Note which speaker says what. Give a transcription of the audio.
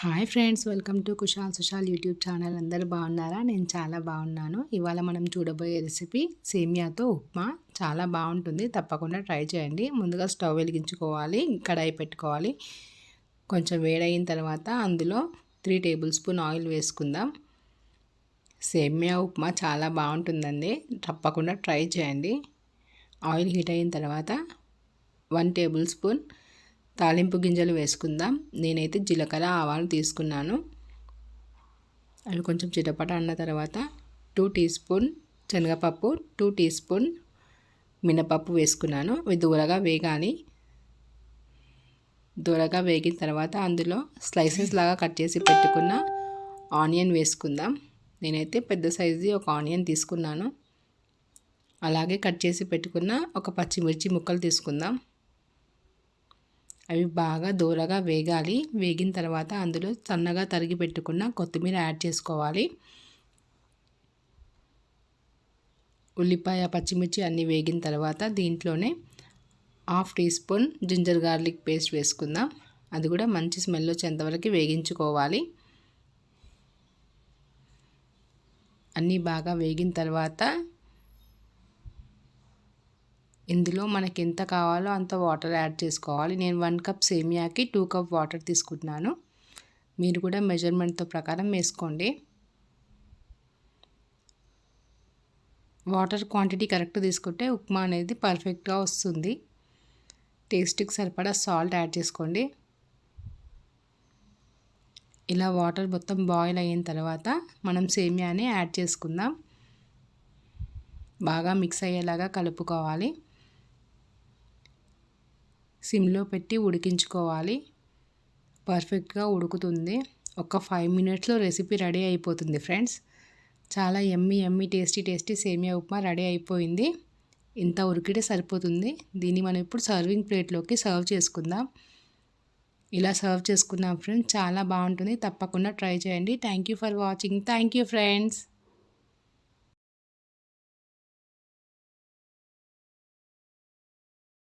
Speaker 1: Hi friends, welcome to Kushal Sushal YouTube channel. అందరూ బాగున్నారా? నేను చాలా బాగున్నాను. ఇవాళ మనం చూడబోయే రెసిపీ సేమియాతో ఉప్మా. చాలా బాగుంటుంది, తప్పకుండా ట్రై చేయండి. ముందుగా స్టవ్ వెలిగించుకోవాలి, కడాయి పెట్టుకోవాలి. కొంచెం వేడయిన తర్వాత అందులో 3 టేబుల్ స్పూన్ ఆయిల్ వేసుకుందాం. సేమియా ఉప్మా చాలా బాగుంటుందండి, తప్పకుండా ట్రై చేయండి. ఆయిల్ హీట్ అయిన తర్వాత 1 టేబుల్ స్పూన్ తాలింపు గింజలు వేసుకుందాం. నేనైతే జీలకర్ర ఆవాలు తీసుకున్నాను. అవి కొంచెం చిటపట అన్న తర్వాత 2 టీ స్పూన్ శనగపప్పు, 2 టీ స్పూన్ మినపప్పు వేసుకున్నాను. ఇవి దూరగా వేగాలి. దూరగా వేగిన తర్వాత అందులో స్లైసెస్ లాగా కట్ చేసి పెట్టుకున్న ఆనియన్ వేసుకుందాం. నేనైతే పెద్ద సైజు ఒక ఆనియన్ తీసుకున్నాను. అలాగే కట్ చేసి పెట్టుకున్న ఒక పచ్చిమిర్చి ముక్కలు తీసుకుందాం. అవి బాగా దూరగా వేగాలి. వేగిన తర్వాత అందులో సన్నగా తరిగి పెట్టుకున్న కొత్తిమీర యాడ్ చేసుకోవాలి. ఉల్లిపాయ, పచ్చిమిర్చి అన్నీ వేగిన తర్వాత దీంట్లోనే 1/2 teaspoon ginger garlic paste వేసుకుందాం. అది కూడా మంచి స్మెల్ వచ్చేంతవరకు వేగించుకోవాలి. అన్నీ బాగా వేగిన తర్వాత ఇందులో మనకి ఎంత కావాలో అంత వాటర్ యాడ్ చేసుకోవాలి. నేను 1 కప్ సేమియాకి 2 కప్ వాటర్ తీసుకుంటున్నాను. మీరు కూడా మెజర్మెంట్తో ప్రకారం వేసుకోండి. వాటర్ క్వాంటిటీ కరెక్ట్ తీసుకుంటే ఉప్మా అనేది పర్ఫెక్ట్గా వస్తుంది. టేస్ట్కి సరిపడా సాల్ట్ యాడ్ చేసుకోండి. ఇలా వాటర్ మొత్తం బాయిల్ అయిన తర్వాత మనం సేమియాని యాడ్ చేసుకుందాం. బాగా మిక్స్ అయ్యేలాగా కలుపుకోవాలి. సిమ్లో పెట్టి ఉడికించుకోవాలి. పర్ఫెక్ట్గా ఉడుకుతుంది. ఒక 5 మినిట్స్లో రెసిపీ రెడీ అయిపోతుంది ఫ్రెండ్స్. చాలా యమ్మీ టేస్టీ సేమియా ఉప్మా రెడీ అయిపోయింది. ఇంత ఉడికితే సరిపోతుంది. దీన్ని మనం ఇప్పుడు సర్వింగ్ ప్లేట్లోకి సర్వ్ చేసుకుందాం. ఇలా సర్వ్ చేసుకున్నాం ఫ్రెండ్స్. చాలా బాగుంటుంది, తప్పకుండా ట్రై చేయండి. Thank you for watching. Thank you friends.